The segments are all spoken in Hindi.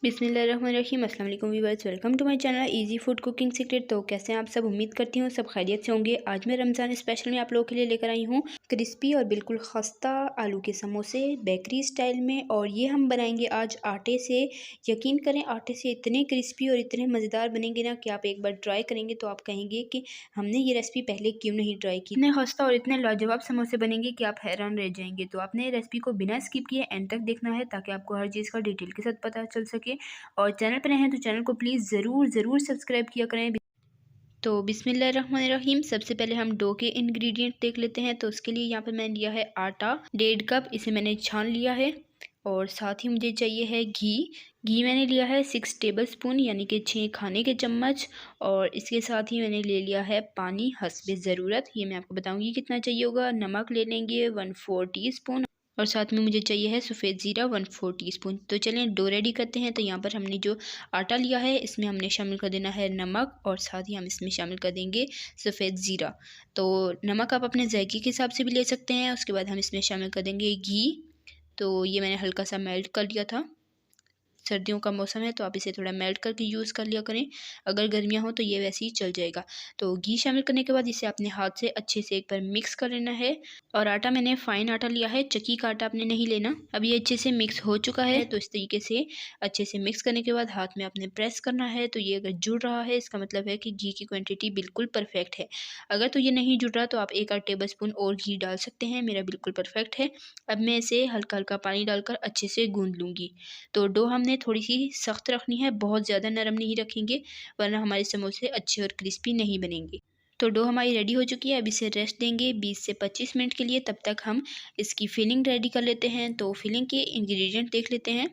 बिस्मिल्लाहिर्रहमानिर्रहीम। अस्सलाम वालेकुम viewers, welcome to my channel easy food cooking secret. तो कैसे हैं आप सब? उम्मीद करती हूँ सब खैरियत से होंगे। आज मैं रमज़ान स्पेशल में आप लोगों के लिए लेकर आई हूँ क्रिस्पी और बिल्कुल खस्ता आलू के समोसे बेकरी स्टाइल में। और ये हम बनाएंगे आज आटे से। यकीन करें आटे से इतने क्रिस्पी और इतने मज़ेदार बनेंगे ना कि आप एक बार ट्राई करेंगे तो आप कहेंगे कि हमने ये रेसिपी पहले क्यों नहीं ट्राई की। इतने खस्ता और इतने लाजवाब समोसे बनेंगे कि आप हैरान रह जाएंगे। तो आपने रेसिपी को बिना स्किप किए एंड तक देखना है ताकि आपको हर चीज़ का डिटेल के साथ पता चल सके। और चैनल पर नए हैं तो चैनल को प्लीज़ ज़रूर सब्सक्राइब किया करें। तो बिस्मिल्लाहिर्रहमानिर्रहीम। सबसे पहले हम डो के इंग्रेडिएंट देख लेते हैं। तो उसके लिए यहाँ पर मैंने लिया है आटा 1.5 कप, इसे मैंने छान लिया है। और साथ ही मुझे चाहिए है घी मैंने लिया है 6 टेबल स्पून यानी कि 6 खाने के चम्मच। और इसके साथ ही मैंने ले लिया है पानी हस्बे ज़रूरत, ये मैं आपको बताऊंगी कितना चाहिए होगा। नमक ले लेंगे 1/4 टीस्पून। और साथ में मुझे चाहिए है सफ़ेद ज़ीरा 1/4 टीस्पून। तो चलें डो रेडी करते हैं। तो यहाँ पर हमने जो आटा लिया है इसमें हमने शामिल कर देना है नमक और साथ ही हम इसमें शामिल कर देंगे सफ़ेद ज़ीरा। तो नमक आप अपने जायके के हिसाब से भी ले सकते हैं। उसके बाद हम इसमें शामिल कर देंगे घी। तो ये मैंने हल्का सा मेल्ट कर लिया था। सर्दियों का मौसम है तो आप इसे थोड़ा मेल्ट करके यूज़ कर लिया करें। अगर गर्मियाँ हो तो ये वैसे ही चल जाएगा। तो घी शामिल करने के बाद इसे अपने हाथ से अच्छे से एक बार मिक्स कर लेना है। और आटा मैंने फ़ाइन आटा लिया है, चक्की का आटा आपने नहीं लेना। अब ये अच्छे से मिक्स हो चुका है। तो इस तरीके से अच्छे से मिक्स करने के बाद हाथ में आपने प्रेस करना है। तो ये अगर जुड़ रहा है इसका मतलब है कि घी की क्वान्टिटी बिल्कुल परफेक्ट है। अगर तो ये नहीं जुड़ रहा तो आप 1 आध टेबल स्पून और घी डाल सकते हैं। मेरा बिल्कुल परफेक्ट है। अब मैं इसे हल्का हल्का पानी डालकर अच्छे से गूँध लूँगी। तो डो हमने थोड़ी सी सख्त रखनी है, बहुत ज़्यादा नरम नहीं रखेंगे वरना हमारे समोसे अच्छे और क्रिस्पी नहीं बनेंगे। तो डो हमारी रेडी हो चुकी है। अब इसे रेस्ट देंगे 20 से 25 मिनट के लिए। तब तक हम इसकी फिलिंग रेडी कर लेते हैं। तो फिलिंग के इंग्रेडिएंट देख लेते हैं।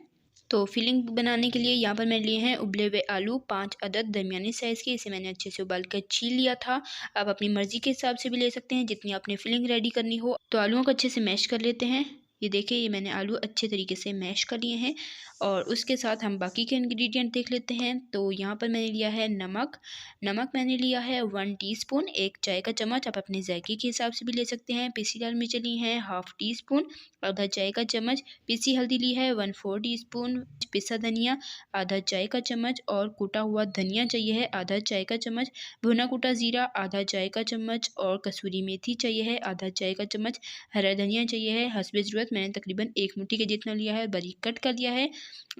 तो फिलिंग बनाने के लिए यहाँ पर मैंने लिए हैं उबले हुए आलू 5 अदद दरमियानी साइज़ के। इसे मैंने अच्छे से उबाल कर छील लिया था। आप अपनी मर्ज़ी के हिसाब से भी ले सकते हैं जितनी आपने फिलिंग रेडी करनी हो। तो आलूओं को अच्छे से मैश कर लेते हैं। ये देखिए ये मैंने आलू अच्छे तरीके से मैश कर लिए हैं। और उसके साथ हम बाकी के इंग्रेडिएंट देख लेते हैं। तो यहाँ पर मैंने लिया है नमक मैंने लिया है 1 टीस्पून, 1 चाय का चम्मच। आप अपने जायके के हिसाब से भी ले सकते हैं। पिसी लाल मिर्च ली है 1/2 टीस्पून, आधा चाय का चम्मच। पिसी हल्दी ली है 1/4 टीस्पून। पिसा धनिया आधा चाय का चम्मच। और कूटा हुआ धनिया चाहिए है आधा चाय का चम्मच। भुना कूटा ज़ीरा आधा चाय का चम्मच। और कसूरी मेथी चाहिए है आधा चाय का चम्मच। हरा धनिया चाहिए है हस्बे ज़रूरत, मैंने तकरीबन 1 मुट्ठी के जितना लिया है, बारीक कट कर लिया है।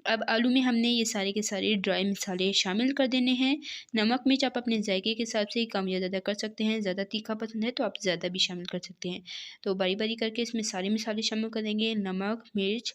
अब आलू में हमने ये सारे के सारे ड्राई मसाले शामिल कर देने हैं। नमक मिर्च आप अपने जायके के हिसाब से कम या ज़्यादा कर सकते हैं। ज़्यादा तीखा पसंद है तो आप ज़्यादा भी शामिल कर सकते हैं। तो बारी बारी करके इसमें सारे मसाले शामिल कर देंगे। नमक, मिर्च,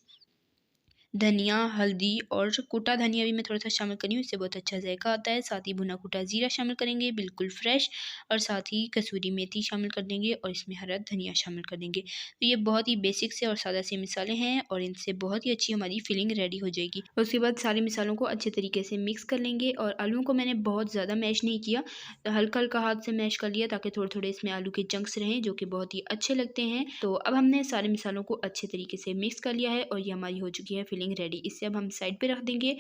धनिया, हल्दी और कूटा धनिया भी मैं थोड़ा सा शामिल करी हूँ, इससे बहुत अच्छा जायका आता है। साथ ही भुना कूटा ज़ीरा शामिल करेंगे बिल्कुल फ्रेश। और साथ ही कसूरी मेथी शामिल कर देंगे और इसमें हरा धनिया शामिल कर देंगे। तो ये बहुत ही बेसिक से और सादा से मिसाले हैं और इनसे बहुत ही अच्छी हमारी फिलिंग रेडी हो जाएगी। उसके बाद सारे मिसालों को अच्छे तरीके से मिक्स कर लेंगे। और आलूओं को मैंने बहुत ज़्यादा मैश नहीं किया, हल्का हल्का हाथ से मैश कर लिया ताकि थोड़े थोड़े इसमें आलू के चंक्स रहें जो कि बहुत ही अच्छे लगते हैं। तो अब हमने सारे मिसालों को अच्छे तरीके से मिक्स कर लिया है और ये हमारी हो चुकी है फिलिंग रेडी। इससे अब हम साइड पे रख देंगे।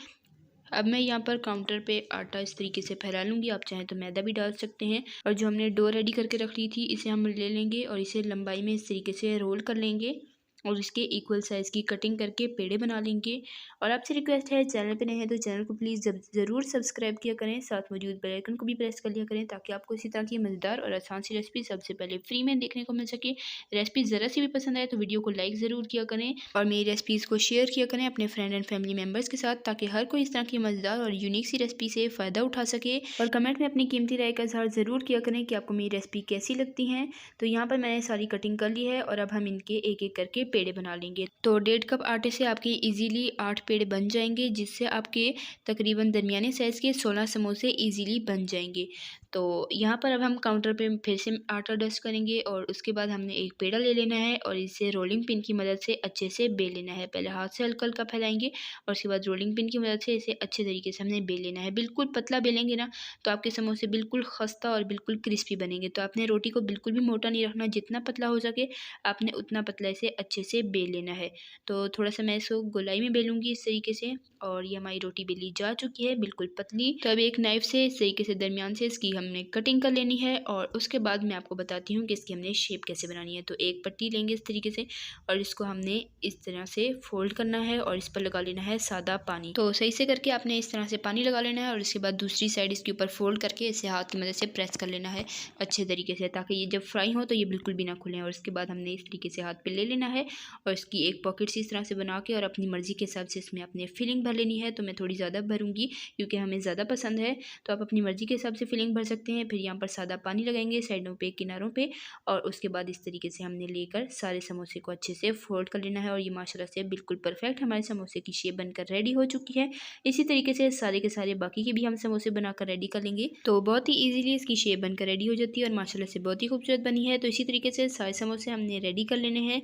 अब मैं यहाँ पर काउंटर पे आटा इस तरीके से फैला लूँगी, आप चाहें तो मैदा भी डाल सकते हैं। और जो हमने डो रेडी करके रख ली थी इसे हम ले लेंगे और इसे लंबाई में इस तरीके से रोल कर लेंगे और इसके इक्वल साइज़ की कटिंग करके पेड़े बना लेंगे। और आपसे रिक्वेस्ट है चैनल पे नए हैं तो चैनल को प्लीज़ ज़रूर सब्सक्राइब किया करें, साथ मौजूद बेल आइकन को भी प्रेस कर लिया करें ताकि आपको इसी तरह की मज़ेदार और आसान सी रेसिपी सबसे पहले फ्री में देखने को मिल सके। रेसिपी ज़रा सी भी पसंद आए तो वीडियो को लाइक ज़रूर किया करें और मेरी रेसिपीज़ को शेयर किया करें अपने फ्रेंड एंड फैमिली मेम्बर्स के साथ ताकि हर कोई इस तरह की मज़ेदार और यूनिक सी रेसिपी से फ़ायदा उठा सके। और कमेंट में अपनी कीमती राय का इज़हार ज़रूर किया करें कि आपको मेरी रेसिपी कैसी लगती हैं। तो यहाँ पर मैंने सारी कटिंग कर ली है और अब हम इनके एक एक करके पेड़े बना लेंगे। तो 1.5 कप आटे से आपके इजीली 8 पेड़े बन जाएंगे जिससे आपके तकरीबन दरमियाने साइज़ के 16 समोसे इजीली बन जाएंगे। तो यहाँ पर अब हम काउंटर पे फिर से आटा डस्ट करेंगे और उसके बाद हमने एक पेड़ा ले लेना है और इसे रोलिंग पिन की मदद से अच्छे से बेल लेना है। पहले हाथ से हल्का हल्का फैलाएंगे और उसके बाद रोलिंग पिन की मदद से इसे अच्छे तरीके से हमने बेल लेना है। बिल्कुल पतला बेलेंगे ना तो आपके समोसे बिल्कुल खस्ता और बिल्कुल क्रिस्पी बनेंगे। तो आपने रोटी को बिल्कुल भी मोटा नहीं रखना, जितना पतला हो सके आपने उतना पतला इसे अच्छे से बेल लेना है। तो थोड़ा सा मैं इसको गोलाई में बेलूँगी इस तरीके से। और ये हमारी रोटी बेली जा चुकी है बिल्कुल पतली। तो अब एक नाइफ़ से इस तरीके से दरमियान से इसकी हमने कटिंग कर लेनी है और उसके बाद मैं आपको बताती हूँ कि इसकी हमने शेप कैसे बनानी है। तो एक पट्टी लेंगे इस तरीके से और इसको हमने इस तरह से फोल्ड करना है और इस पर लगा लेना है सादा पानी। तो सही से करके आपने इस तरह से पानी लगा लेना है और उसके बाद दूसरी साइड इसके ऊपर फोल्ड करके इसे हाथ की मदद से प्रेस कर लेना है अच्छे तरीके से, ताकि ये जब फ्राई हो तो ये बिल्कुल भी ना खुलें। और उसके बाद हमने इस तरीके से हाथ पे ले लेना है और इसकी एक पॉकेट इस तरह से बना के और अपनी मर्ज़ी के हिसाब से इसमें अपने फिलिंग भर लेनी है। तो मैं थोड़ी ज़्यादा भरूंगी क्योंकि हमें ज़्यादा पसंद है, तो आप अपनी मर्ज़ी के हिसाब से फिलिंग भर सकते हैं। फिर यहाँ पर सादा पानी लगाएंगे साइडों पे, किनारों पे, और उसके बाद इस तरीके से हमने लेकर सारे समोसे को अच्छे से फोल्ड कर लेना है। और ये माशाल्लाह से बिल्कुल परफेक्ट हमारे समोसे की शेप बनकर रेडी हो चुकी है। इसी तरीके से सारे के सारे बाकी के भी हम समोसे बनाकर रेडी कर लेंगे। तो बहुत ही ईजिली इसकी शेप बनकर रेडी हो जाती है और माशाल्लाह से बहुत ही खूबसूरत बनी है। तो इसी तरीके से सारे समोसे हमने रेडी कर लेने हैं।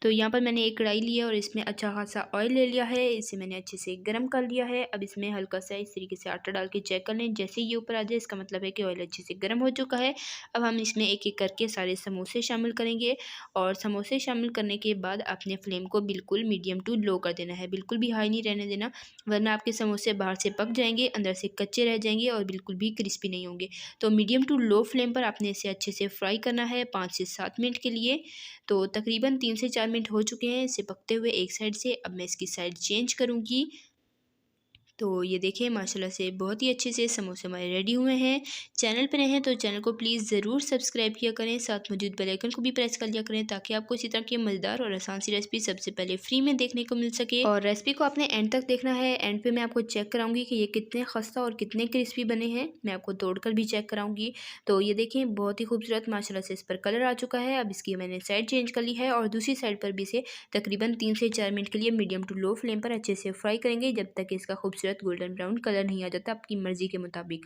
तो यहाँ पर मैंने एक कढ़ाई ली है और इसमें अच्छा खासा ऑयल ले लिया है। इसे मैंने अच्छे से गर्म कर लिया है। अब इसमें हल्का सा इस तरीके से आटा डाल के चेक कर लें। जैसे ये ऊपर आ जाए इसका मतलब है कि ऑयल अच्छे से गर्म हो चुका है। अब हम इसमें एक एक करके सारे समोसे शामिल करेंगे और समोसे शामिल करने के बाद अपने फ्लेम को बिल्कुल मीडियम टू लो कर देना है, बिल्कुल भी हाई नहीं रहने देना, वरना आपके समोसे बाहर से पक जाएंगे, अंदर से कच्चे रह जाएंगे और बिल्कुल भी क्रिस्पी नहीं होंगे। तो मीडियम टू लो फ्लेम पर आपने इसे अच्छे से फ्राई करना है 5 से 7 मिनट के लिए। तो तकरीबन 3 से 4 मिनट हो चुके हैं इसे पकते हुए एक साइड से। अब मैं इसकी साइड चेंज करूँगी। तो ये देखिए माशाल्लाह से बहुत ही अच्छे से समोसे हमारे रेडी हुए हैं। चैनल पर नए हैं तो चैनल को प्लीज़ ज़रूर सब्सक्राइब किया करें, साथ मौजूद बेल आइकन को भी प्रेस कर लिया करें ताकि आपको इसी तरह की मज़ेदार और आसान सी रेसिपी सबसे पहले फ्री में देखने को मिल सके। और रेसिपी को आपने एंड तक देखना है। एंड पे मैं आपको चेक कराऊंगी कि ये कितने खस्ता और कितने क्रिस्पी बने हैं। मैं आपको तोड़कर भी चेक कराऊंगी। तो ये देखें बहुत ही खूबसूरत माशाल्लाह से इस पर कलर आ चुका है। अब इसकी मैंने साइड चेंज कर ली है और दूसरी साइड पर भी इसे तकरीबन 3 से 4 मिनट के लिए मीडियम टू लो फ्लेम पर अच्छे से फ्राई करेंगे जब तक इसका खूबसूरत गोल्डन ब्राउन कलर नहीं आ जाता आपकी मर्ज़ी के मुताबिक।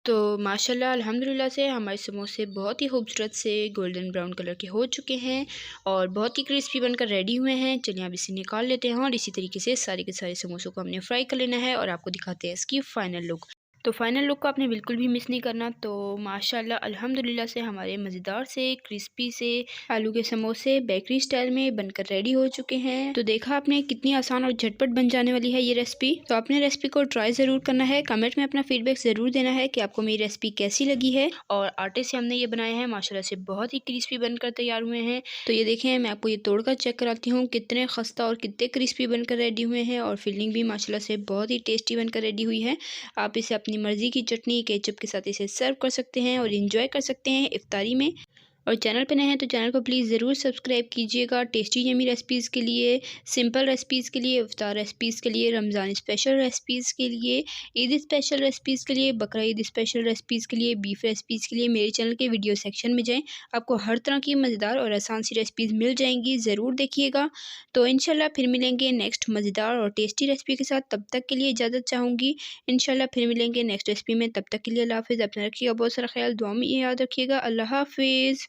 तो माशाल्लाह अल्हम्दुलिल्लाह से हमारे समोसे बहुत ही खूबसूरत से गोल्डन ब्राउन कलर के हो चुके हैं और बहुत ही क्रिस्पी बनकर रेडी हुए हैं। चलिए अब इसे निकाल लेते हैं और इसी तरीके से सारे के सारे समोसों को हमने फ्राई कर लेना है और आपको दिखाते हैं इसकी फ़ाइनल लुक। तो फाइनल लुक को आपने बिल्कुल भी मिस नहीं करना। तो माशाल्लाह अल्हम्दुलिल्लाह से हमारे मज़ेदार से क्रिस्पी से आलू के समोसे बेकरी स्टाइल में बनकर रेडी हो चुके हैं। तो देखा आपने कितनी आसान और झटपट बन जाने वाली है ये रेसिपी। तो आपने रेसिपी को ट्राई ज़रूर करना है। कमेंट में अपना फीडबैक ज़रूर देना है कि आपको मेरी रेसिपी कैसी लगी है। और आटे से हमने ये बनाए हैं माशाल्लाह से बहुत ही क्रिस्पी बनकर तैयार हुए हैं। तो ये देखें मैं आपको ये तोड़कर चेक कराती हूँ कितने खस्ता और कितने क्रिस्पी बनकर रेडी हुए हैं और फिलिंग भी माशाल्लाह से बहुत ही टेस्टी बनकर रेडी हुई है। आप इसे अपनी मर्ज़ी की चटनी केचप के साथ इसे सर्व कर सकते हैं और इंजॉय कर सकते हैं इफ्तारी में। और चैनल पे नए हैं तो चैनल को प्लीज़ ज़रूर सब्सक्राइब कीजिएगा टेस्टी यमी रेसिपीज़ के लिए, सिंपल रेसिपीज़ के लिए, इफ्तार रेसिपीज़ के लिए, रमज़ान स्पेशल रेसिपीज़ के लिए, ईद स्पेशल रेसिपीज़ के लिए, बकरा ईद स्पेशल रेसिपीज़ के लिए, बीफ रेसिपीज़ के लिए मेरे चैनल के वीडियो सेक्शन में जाएँ। आपको हर तरह की मज़ेदार और आसान सी रेसिपीज़ मिल जाएंगी, ज़रूर देखिएगा। तो इंशाल्लाह फिर मिलेंगे नेक्स्ट मज़ेदार और टेस्टी रेसिपी के साथ। तब तक के लिए इजाज़त चाहूँगी। इंशाल्लाह फिर मिलेंगे नेक्स्ट रेसिपी में। तब तक के लिए अल्लाह हाफ़िज़। अपना रखिएगा बहुत सारा ख्याल, दुआ में याद रखिएगा। अल्लाह हाफ़िज़।